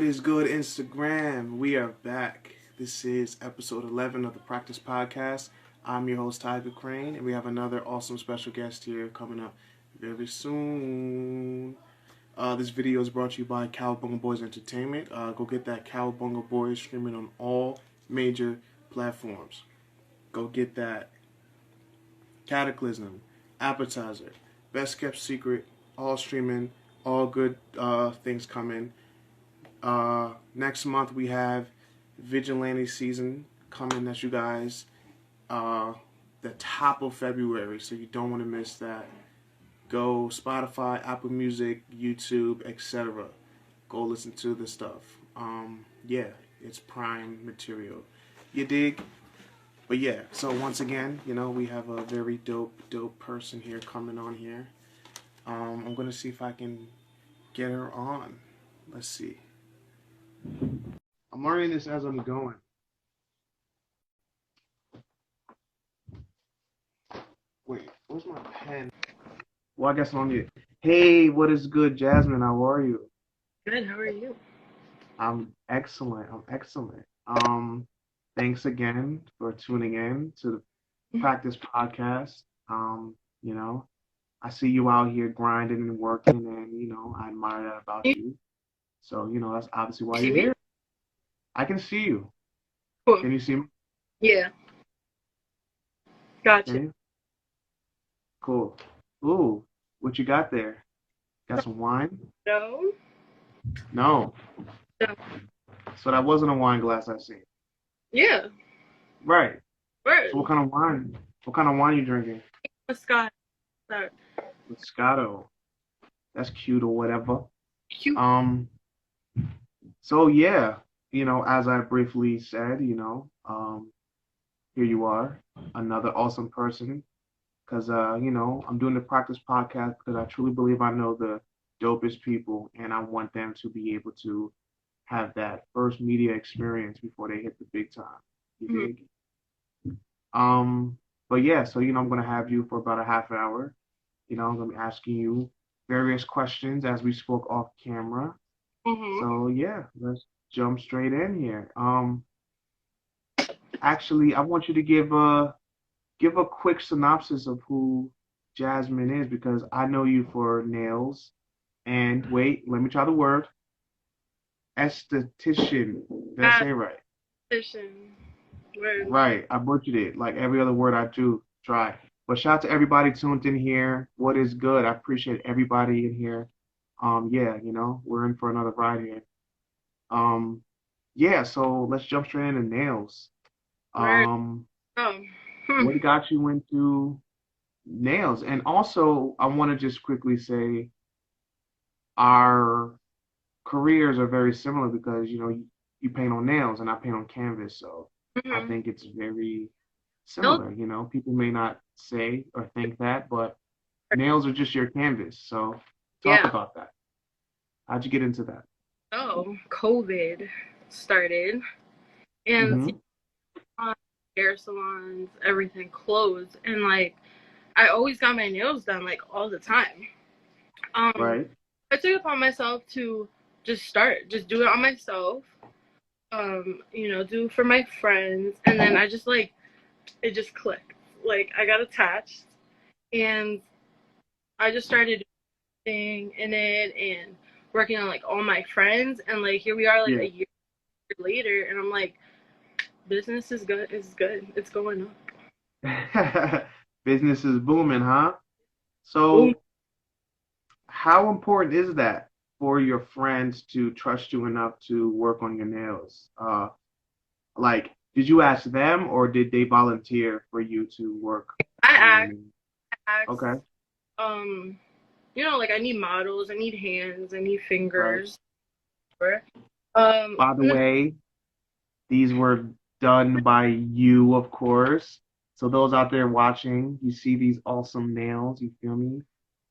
What is good, Instagram? We are back. This is episode 11 of the Practice Podcast. I'm your host, Tiger Crane, and we have another awesome special guest here coming up very soon. This video is brought to you by Cowabunga Boys Entertainment. Go get that Cowabunga Boys streaming on all major platforms. Go get that Cataclysm, Appetizer, Best Kept Secret, all streaming, all good things coming. Next month we have Vigilante season coming at you guys the top of February, so you don't want to miss that. Go Spotify, Apple Music, YouTube, etc. Go listen to the stuff. Yeah, it's prime material. You dig? But yeah, so once again, we have a very dope person here coming on here. I'm gonna see if I can get her on. Let's see. I'm learning this as I'm going. Wait, where's my pen? Well, I guess I'm on mute. Hey, what is good, Jazmin? How are you? Good. How are you? I'm excellent. Thanks again for tuning in to the Practice Podcast. You know, I see you out here grinding and working, and I admire that about You you. So, that's obviously why see you're me? here. I can see you. Cool. Can you see me? Yeah. Can Gotcha. you? Cool. Ooh, what you got there? Got some wine? No. No. No. So that wasn't a wine glass I see. Yeah. Right. So Word. what kind of wine? What kind of wine you drinking? Scott. Sorry. Moscato. That's cute or whatever. Cute. Um. So yeah, as I briefly said, here you are, another awesome person. Because I'm doing the Practice Podcast because I truly believe I know the dopest people, and I want them to be able to have that first media experience before they hit the big time. You Mhm. dig? Um, but yeah, so I'm gonna have you for about a half hour. I'm gonna be asking you various questions as we spoke off camera. Mhm. So yeah, let's jump straight in here. Actually, I want you to give a quick synopsis of who Jazmin is because I know you for nails and wait, let me try the word. Esthetician. Did I say it right? Competition. Word. Right, I butchered it. Like every other word I do try. But shout out to everybody tuned in here. What is good? I appreciate everybody in here. Yeah, we're in for another ride here. Um, yeah, so let's jump straight into nails. Word. Um, Oh. what got you into nails? And also, I want to just quickly say our careers are very similar because you paint on nails and I paint on canvas, so I Mhm. think it's very Nope. similar. People may not say or think that, but nails are just your canvas. So talk Yeah. about that. How'd you get into that? So COVID started, and Mm-hmm. hair salons, everything closed, and like I always got my nails done like all the time. Um, Right. I took it upon myself to just do it on myself. Do for my friends, and then I just like it just clicked. Like I got attached, and I just started doing in it and working on like all my friends, and like here we are like Yeah. a year later, and I'm like, business is good. It's good. It's going up. Business is booming, huh? Boom. So how important is that for your friends to trust you enough to work on your nails? Like, did you ask them or did they volunteer for you to work I on their asked, nails? asked, Okay, um, like I need models, I need hands, I need right. fingers. By the And then, way, these were done by you, of course. So those out there watching, you see these awesome nails, you feel me?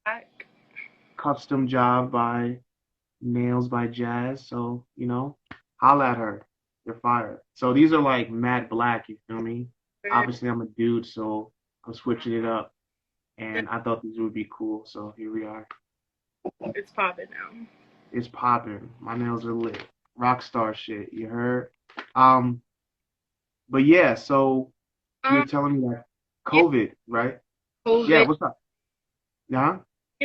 back. Custom job by Nails by Jazz. So, holla at her. You're fired. So these are like matte black, you feel me? Obviously I'm a dude, so I'm switching it up. And I thought these would be cool, so here we are. It's popping now. It's popping. My nails are lit. rock star shit. You heard? Um, but yeah, so you're Um, telling me that yeah, COVID, right? Yeah, COVID. what's up? Yeah?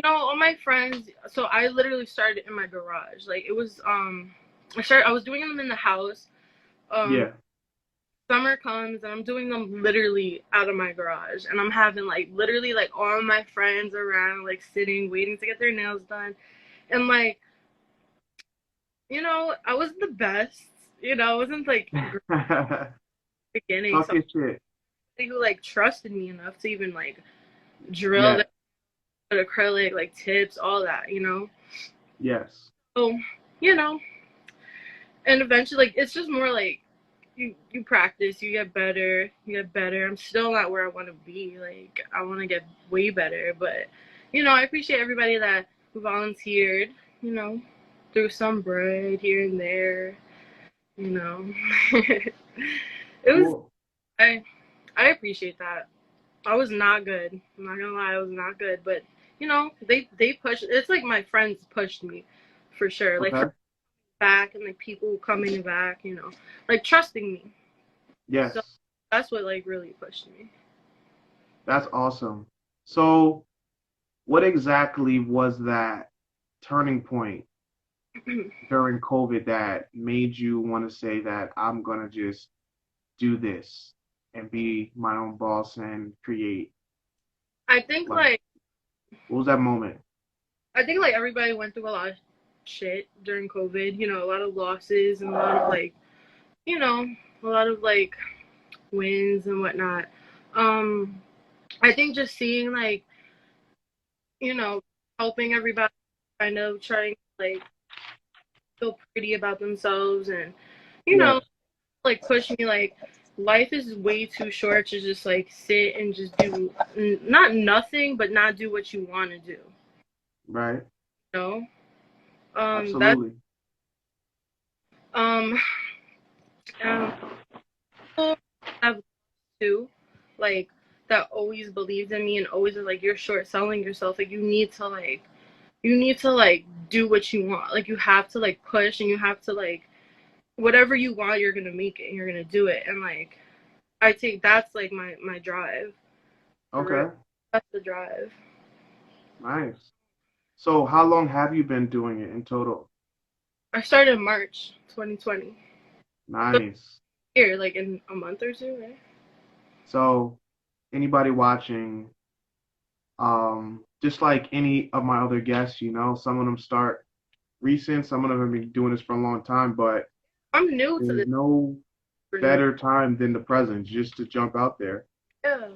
All my friends. So I literally started in my garage. Like it was. I was doing them in the house. Um, Yeah. Summer comes and I'm doing them literally out of my garage, and I'm having like literally like all my friends around, like sitting, waiting to get their nails done, and like I wasn't the best. I wasn't like great at the beginning. Talk So your shit. somebody who like trusted me enough to even like drill Yeah. the acrylic, like tips, all that. Yes. So, you know, and eventually, like, it's just more like you practice, you get better. I'm still not where I want to be. Like, I want to get way better, but I appreciate everybody that volunteered. You know, threw some bread here and there. You know, it was. Cool. I appreciate that. I was not good. I'm not gonna lie, I was not good. But they pushed. It's like my friends pushed me, for sure. Like Okay. for back and like people coming back. Like trusting me. So Yes. that's what like really pushed me. That's awesome. So, what exactly was that turning point during COVID that made you want to say that I'm gonna just do this and be my own boss and create? I think Like, like what was that moment? everybody went through a lot of shit during COVID. A lot of losses and a lot of like you know a lot of like wins and whatnot. Um, I think just seeing like you know helping everybody kind of trying to like feel pretty about themselves and you Yes. know like push me like life is way too short to just like sit and just do not nothing but not do what you want to do. Right. you know that's Absolutely. um um people have too like that always believed in me and always is like you're short selling yourself, like you need to like do what you want, like you have to like push and you have to like whatever you want you're gonna make it and you're gonna do it, and like I think that's like my drive. For real. Okay. That's the drive. Nice. So, how long have you been doing it in total? I started in March 2020. So Nice. here, like in a month or two, right? So, anybody watching, just like any of my other guests, some of them start recent, some of them have been doing this for a long time, but I'm new to there's this no for new. better time than the present just to jump out there. Yeah.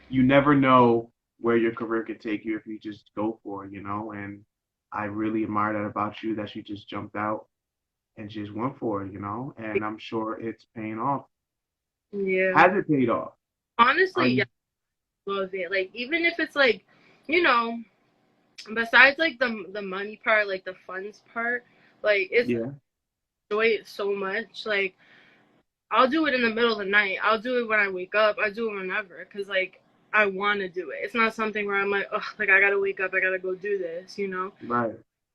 You never know where your career could take you if you just go for it. And I really admire that about you, that you just jumped out and just went for it. And I'm sure it's paying off. Yeah. Has it paid off? Are Honestly, yeah, you? I love it. Like even if it's like, you know, besides like the money part, like the funds part, like it's Yeah. enjoy it so much. Like I'll do it in the middle of the night. I'll do it when I wake up. I do it whenever, cause like I want to do it. It's not something where I'm like, oh, like I gotta wake up. I gotta go do this. Right.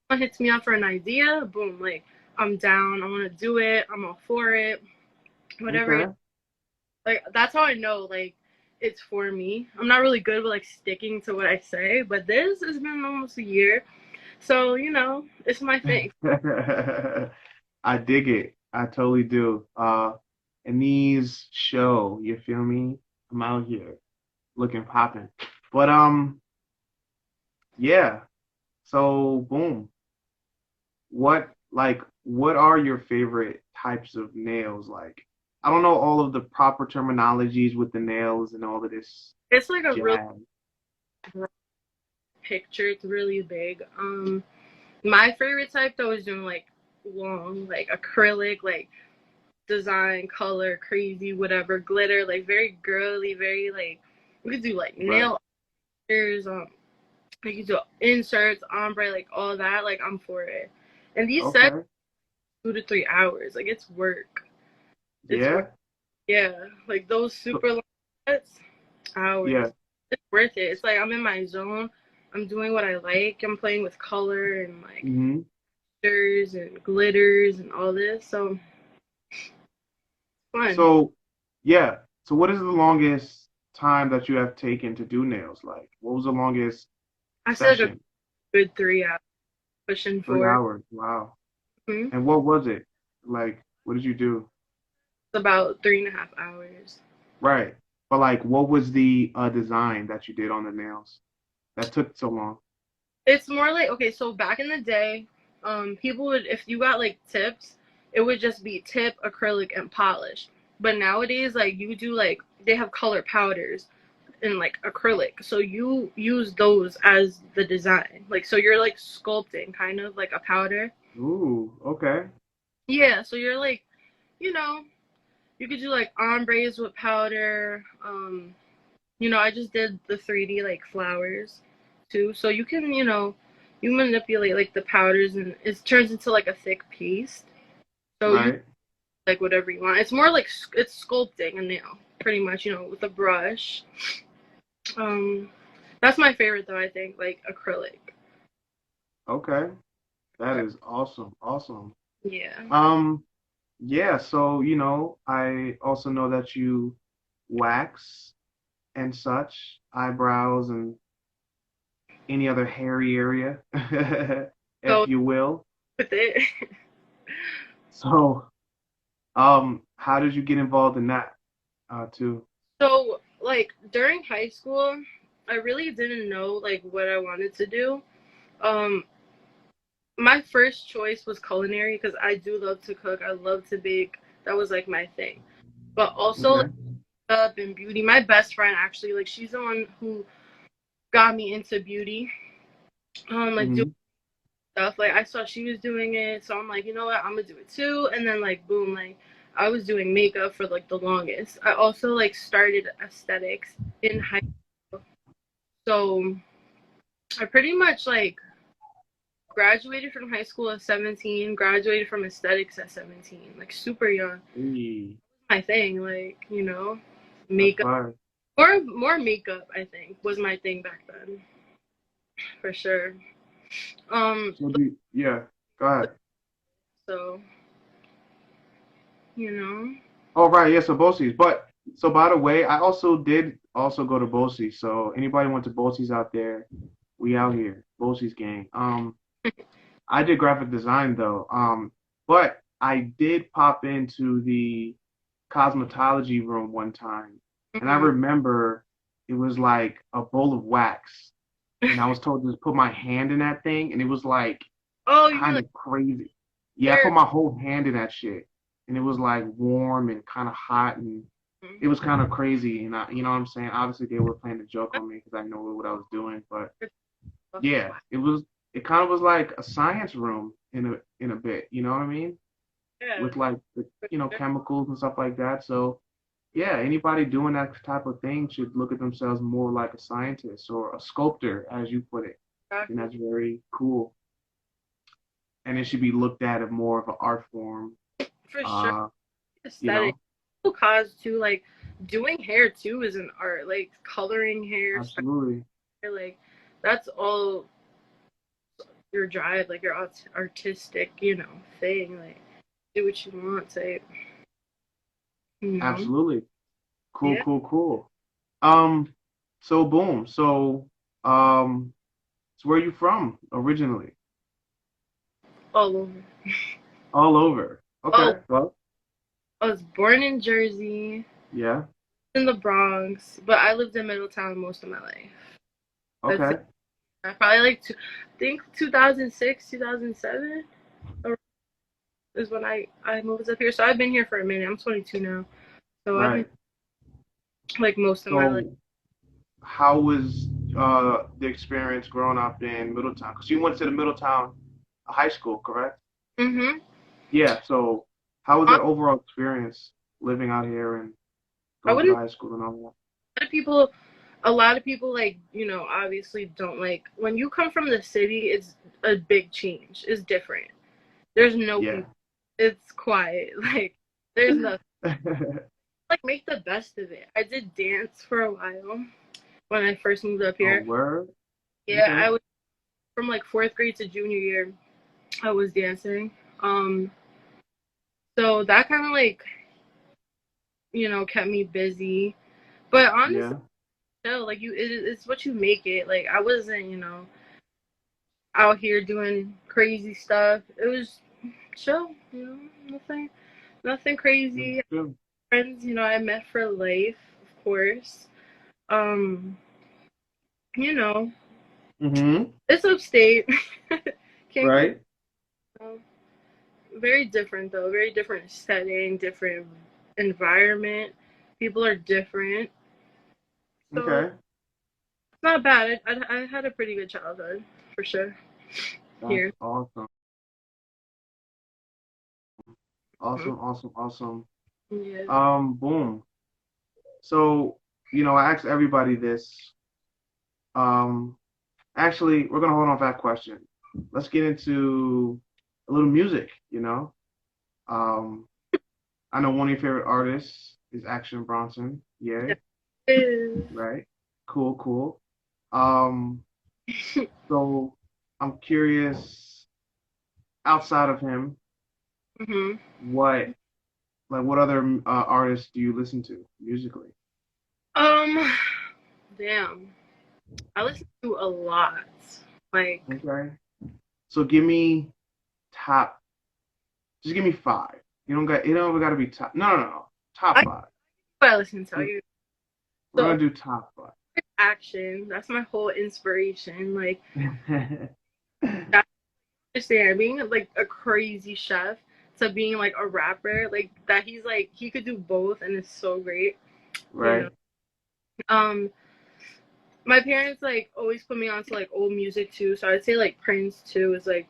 Someone hits me up for an idea, boom, like I'm down. I want to do it. I'm all for it. Whatever. Okay. Like that's how I know like it's for me. I'm not really good with like sticking to what I say, but this has been almost a year, so it's my thing. I dig it. I totally do. And these show, you feel me? I'm out here looking popping. But yeah. So boom. What are your favorite types of nails? Like, I don't know all of the proper terminologies with the nails and all of this It's like a real jazz. picture. It's really big. My favorite type though is doing like long, like acrylic, like design, color, crazy, whatever, glitter, like very girly, very like we could do like Right. nail arters, we could do inserts, ombre, like all that. Like I'm for it. And these sets Okay. 2 to 3 hours. Like it's work. It's work. Yeah. Yeah. Like those So- super long sets, hours. Yeah. It's worth it. It's like I'm in my zone. I'm doing what I like. I'm playing with color and like hmm textures and glitters and all this. So fun. So, yeah. So, what is the longest time that you have taken to do nails? Like, what was the longest I said like a session? good 3 hours pushing Three for. hours. Wow. It's And what was it? Like, what did you do? about 3.5 hours. Right. But like, what was the design that you did on the nails that took so long? It's more like, okay, so back in the day, people would, if you got like tips, it would just be tip, acrylic, and polish. But nowadays, like you do like they have color powders and like acrylic, so you use those as the design. Like so, you're like sculpting, kind of like a powder. Ooh, okay. Yeah, so you're like, you know, you could do like ombres with powder. I just did the 3D like flowers too. So you can, you manipulate like the powders and it turns into like a thick paste. So you Right. like whatever you want. It's more like it's sculpting a nail, pretty much, with a brush. Um, that's my favorite though, I think, like acrylic. Okay. That is awesome. Awesome. Yeah. Um, yeah, so, I also know that you wax and such, eyebrows and any other hairy area, So if you will. with it. So, how did you get involved in that, too? So like during high school, I really didn't know like what I wanted to do. Um, my first choice was culinary because I do love to cook. I love to bake. That was like my thing. But also like Okay. makeup and beauty. My best friend actually, like she's the one who got me into beauty. Like doing Hmm. stuff. Like I saw she was doing it, so I'm like, you know what, I'm gonna do it too. And then like boom, like I was doing makeup for like the longest. I also like started aesthetics in high school. So I pretty much like graduated from high school at 17, graduated from aesthetics at 17, like super young. Hey, My thing, like, that's makeup. fine. More makeup, I think, was my thing back then, for sure. Um, So yeah, go ahead. so, you know. Oh, right, yeah, so BOCES. But, so by the way, I also did also go to BOCES. So anybody went to BOCES out there, we out here, BOCES gang. I did graphic design though. But I did pop into the cosmetology room one time, and I Mhm. remember it was like a bowl of wax, and I was told to just put my hand in that thing, and it was like Oh, you mean kind like of crazy. Yeah, I put there? my whole hand in that shit, and it was like warm and kind of hot, and it was kind of crazy. And you know what I'm saying? Obviously, they were playing a joke on me because I know what I was doing, but yeah, it was. It kind of was like a science room in a bit. You know what I mean? Yeah. With like the chemicals and stuff like that. So yeah, anybody doing that type of thing should look at themselves more like a scientist or a sculptor, as you put it. And Exactly. that's very cool. And it should be looked at as more of an art form. For sure. Uh, you Aesthetic. know, Cause too, like doing hair too is an art. Like coloring hair, styling absolutely, hair, like that's all your drive, like your artistic, thing. Like do what you want, say, you know. absolutely. Cool, Yeah, cool, cool. Um, so boom. Um, so where are you from originally? all over. All over. Oh, Okay. Well, I was born in Jersey, yeah. in the Bronx, but I lived in Middletown most of my life. That's it. Okay. I probably I think 2006, 2007 is when I moved up here. So I've been here for a minute. I'm 22 now. So I've been Right. like most of my life. So how was the experience growing up in Middletown? Because you went to the Middletown high school, correct? Mhm. Yeah. So how was A that overall experience living out here and I going to the wouldn't. high school and all A lot of people like obviously don't like when you come from the city. It's a big change. It's different. There's no that? people. It's quiet. Like there's nothing. Yeah. Like make the best of it. I did dance for a while when I first moved up Oh, here. word? Yeah, Okay. I was from like fourth grade to junior year. I was dancing. Um, so that kind of like, kept me busy. But honestly, Yeah. still, like it's what you make it. Like I wasn't, out here doing crazy stuff. It was chill, nothing That's crazy. true. Friends, I met for life, of course. Um, you know, Mm-hmm. it's upstate. Can't Right. go. Very different though. Very different setting, different environment. People are different, so Okay. it's not bad. I had a pretty good childhood for sure That's here. awesome. Mhm. Awesome. Awesome. Awesome. Yeah. Boom. So, I asked everybody this. Um, Actually, we're gonna hold on to that question. Let's get into a little music. Um, I know one of your favorite artists is Action Bronson. Yay. It Right. Cool. Cool. Um, so I'm curious, outside of him, is. Hmm. what what other artists do you listen to musically? Um, damn. I listen to a lot. Like Okay. So give me top. Just give me five. You don't got to be top. No, no, no, no. Top I five. what I listen to. We're So gonna do top action. That's my whole inspiration. Like five. I understand being like a crazy chef to being like a rapper, like that he's like he could do both and it's so great, you know. Right. Um my parents like always put me onto like old music too, so I'd say like Prince too is like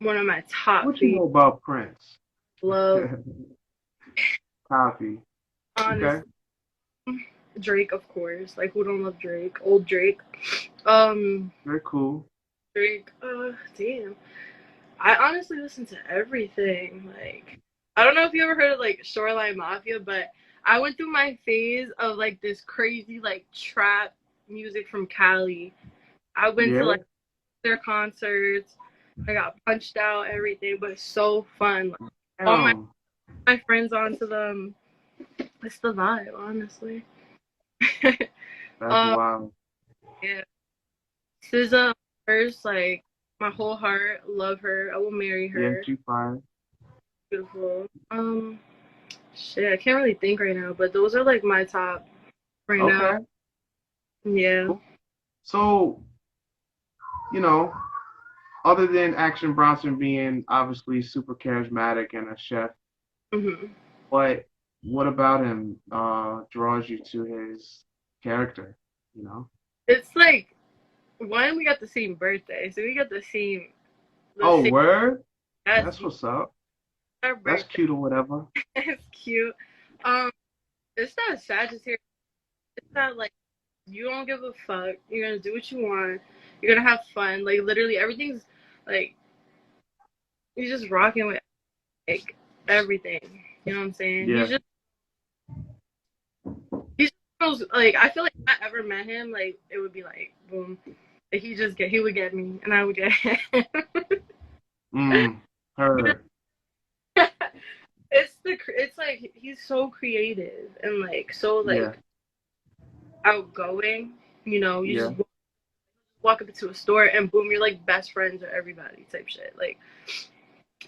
one of my top What you favorite. know about Prince? Love, Copy. honest. Okay. Drake, of course. Like who don't love Drake? Old Drake. Um Very cool. Drake, damn. I honestly listen to everything. Like, I don't know if you ever heard of like Shoreline Mafia, but I went through my phase of like this crazy like trap music from Cali. I went to Yeah. like their concerts. I got punched out, everything, but it's so fun. Like, all Damn. my friends onto them. It's the vibe, honestly. That's um, wild. yeah. SZA first, like my whole heart, love her. I will marry Yeah, her. she fine. Beautiful. Shit, I can't really think right now, but those are like my top right now. Okay. Yeah. Cool. So, you know, other than Action Bronson being obviously super charismatic and a chef, Hmm. what what about him draws you to his character, you know? It's like one, we got the same birthday, so we got the Oh, same. word? That's That's what's up. our That's birthday. cute or whatever. It's cute. Um, it's not Sagittarius. It's not like you don't give a fuck. You're gonna do what you want. You're gonna have fun. Like literally everything's like you're just rocking with like everything. You know what I'm saying? Yeah. He just feels like I feel like if I ever met him, like it would be like boom. Like he would get me and I would get him. Heard. It's like he's so creative and like so Yeah. like outgoing. You Yeah. just walk up into a store and boom, you're like best friends with everybody type shit. Like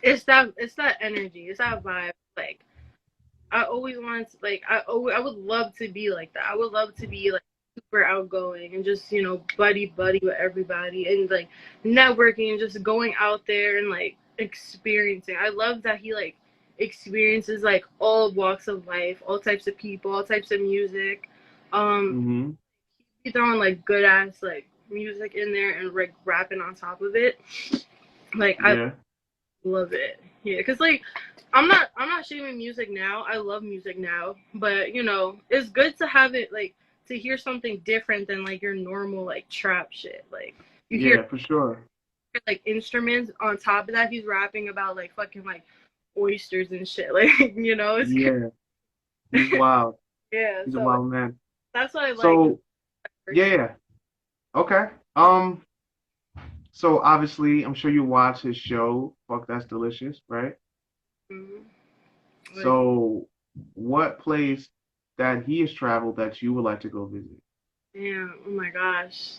it's that energy, it's that vibe. Like I always wanted to, like I would love to be like that. I would love to be like super outgoing and just buddy with everybody and like networking and just going out there and like experiencing. I love that he like experiences like all walks of life, all types of people, all types of music. Um, Mm-hmm. he throwing like good ass like music in there and like rapping on top of it. Like I Yeah. love it. Yeah, because like I'm not shaming music now. I love music now, but it's good to have it like to hear something different than like your normal like trap shit. Like you hear Yeah, for sure. like instruments on top of that. He's rapping about like fucking like oysters and shit. Like it's Yeah. He's wild. yeah. He's a So wild man. that's what I like. So, yeah, yeah. Okay. Um, So obviously, I'm sure you watch his show. Fuck, that's delicious, right? Mhm. Like, So, what place that he has traveled that you would like to go visit? damn, oh my gosh.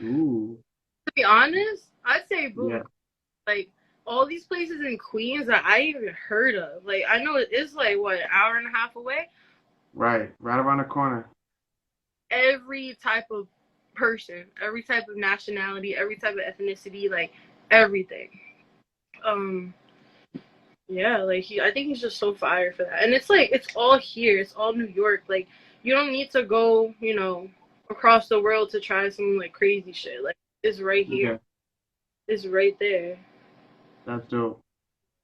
Ooh, To be honest, I'd say boom. yeah, Like all these places in Queens that I even heard of. Like I know it is like what an hour and a half away. right around the corner. Every type of person, every type of nationality, every type of ethnicity, like everything. Um, yeah, like I think he's just so fire for that. And it's like it's all here. It's all New York. Like you don't need to go, across the world to try some like crazy shit. Like it's right here. Okay, It's right there. that's dope.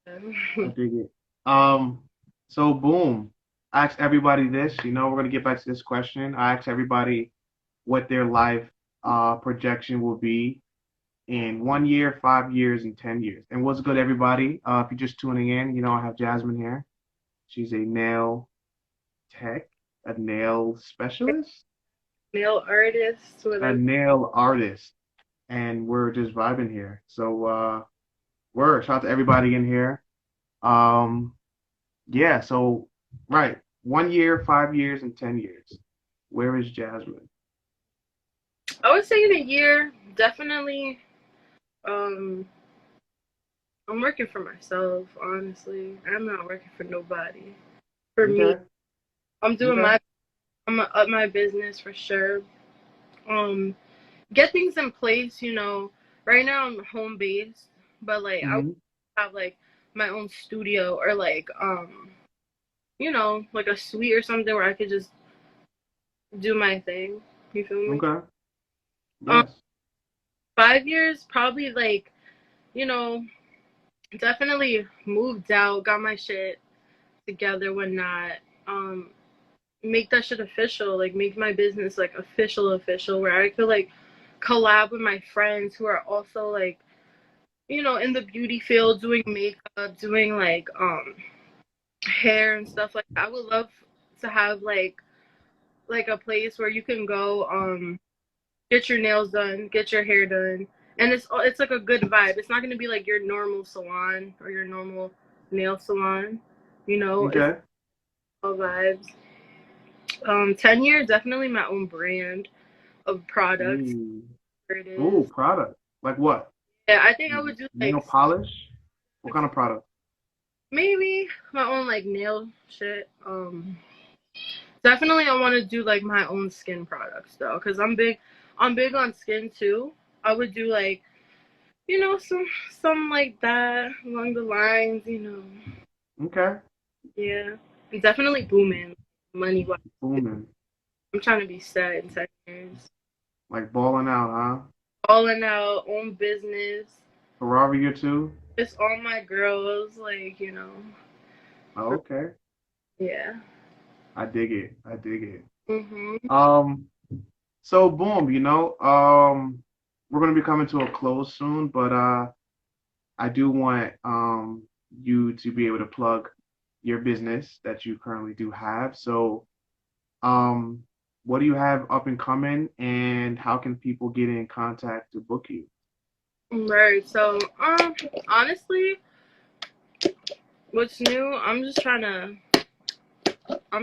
I Yeah. dig it. Um, so boom. I asked everybody this. We're gonna get back to this question. I asked everybody what their life projection will be in 1 year, 5 years, and 10 years. And what's good, everybody? If you're just tuning in, I have Jazmin here. She's a nail tech, a nail specialist, Male artists, a whatever. nail artist, and we're just vibing here. So, word, shout out to everybody in here. Um, yeah, so, right, 1 year, 5 years, and 10 years. Where is Jazmin? I would say in a year, definitely. Um, I'm working for myself, honestly. I'm not working for nobody. For me, Okay, I'm doing okay. my, I'm gonna up my business for sure. Um, get things in place. Right now I'm home based, but like I would Hmm. have like my own studio or like like a suite or something where I could just do my thing. You feel me? Okay, Um, yes. 5 years probably like you know definitely moved out, got my shit together, whatnot. Um, make that shit official, like make my business like official, where I could like collab with my friends who are also like, in the beauty field, doing makeup, doing like hair and stuff like that. I would love to have like a place where you can go get your nails done, get your hair done. And it's like a good vibe. It's not gonna be like your normal salon or your normal nail salon. It's Okay. all vibes. 10 years, definitely my own brand of products. Ooh. Where it is. Ooh, product. Like what? Yeah, I think I would do Nail like polish? What kind of product? maybe my own like nail shit. Definitely I want to do like my own skin products though, cause I'm big on skin too. I would do like some like that along the lines. Okay. Yeah, I'm definitely booming money wise. Booming. I'm trying to be set in 10 years. Like balling out, huh? All in out, own business. Ferrari or two? Just all my girls, like. Oh, okay. Yeah. I dig it. I dig it. Mhm. Um, so boom, we're gonna be coming to a close soon, but I do want you to be able to plug your business that you currently do have. So um what do you have up and coming and how can people get in contact to book you? Right. So, honestly, what's new? I'm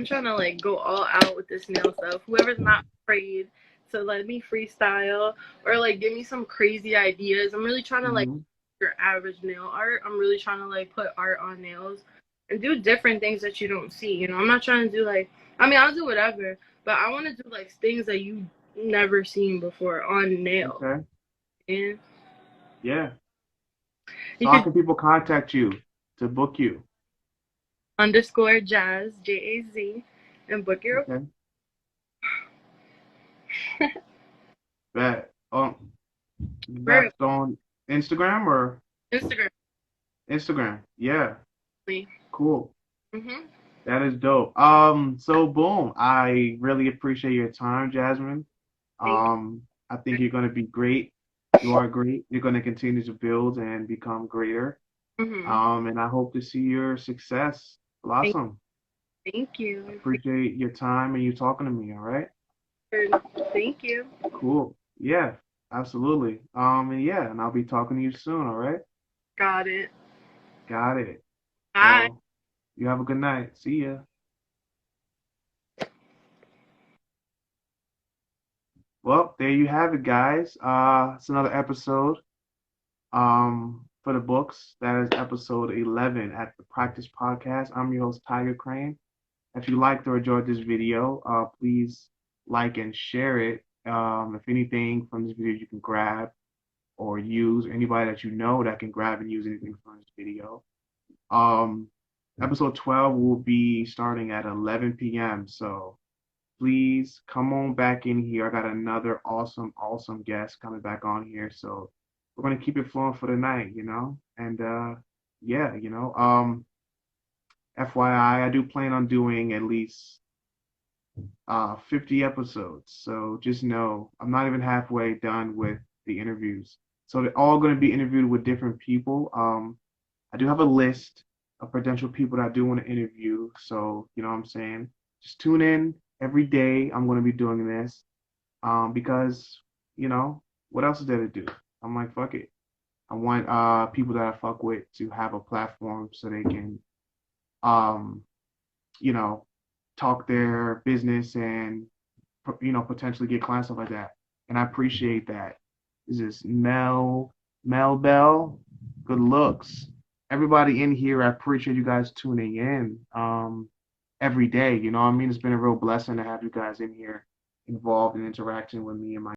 trying to like go all out with this nail stuff. Whoever's not afraid to let me freestyle or like give me some crazy ideas. I'm really trying to like Hmm. your average nail art. I'm really trying to like put art on nails and do different things that you don't see. I'm not trying to do like I'll do whatever, but I want to do like things that you never seen before on nails. Okay. And Yeah. you So how could can people contact you to book you? underscore jazz JAZ and book your Okay. Bet. appointment. That's on Instagram or Instagram. Instagram. Yeah. Cool. Mm-hmm. That is dope. So boom. I really appreciate your time, Jasmine. Thank I think you're gonna be great. You are great. You're gonna continue to build and become greater. you. Mm-hmm. And I hope to see your success Thank, blossom. thank you. I appreciate your time and you talking to me, all right? Thank you. Cool. Yeah. Absolutely. And yeah, and I'll be talking to you soon, all right? Got it. Got it. Bye. Well, you have a good night. See ya. Well, there you have it, guys. It's another episode for the books. That is episode 11 at the Practice Podcast. I'm your host, Tiger Crane. If you liked or enjoyed this video, please like and share it. If anything from this video you can grab or use, anybody that you know that can grab and use anything from this video. Um, Episode 12 will be starting at 11 p.m. So please come on back in here. I got another awesome guest coming back on here. So we're gonna keep it flowing for the night, And yeah, FYI, I do plan on doing at least 50 episodes. So just know I'm not even halfway done with the interviews. So they're all going to be interviewed with different people. I do have a list of potential people that I do want to interview. So, you know what I'm saying? Just tune in every day. I'm going to be doing this because, what else is there to do? I'm like, fuck it. I want people that I fuck with to have a platform so they can um, you know, talk their business and potentially get clients stuff like that. And I appreciate that. This is Mel Bell. Good looks. Everybody in here, I appreciate you guys tuning in every day. You know what I mean? It's been a real blessing to have you guys in here involved in interacting with me and my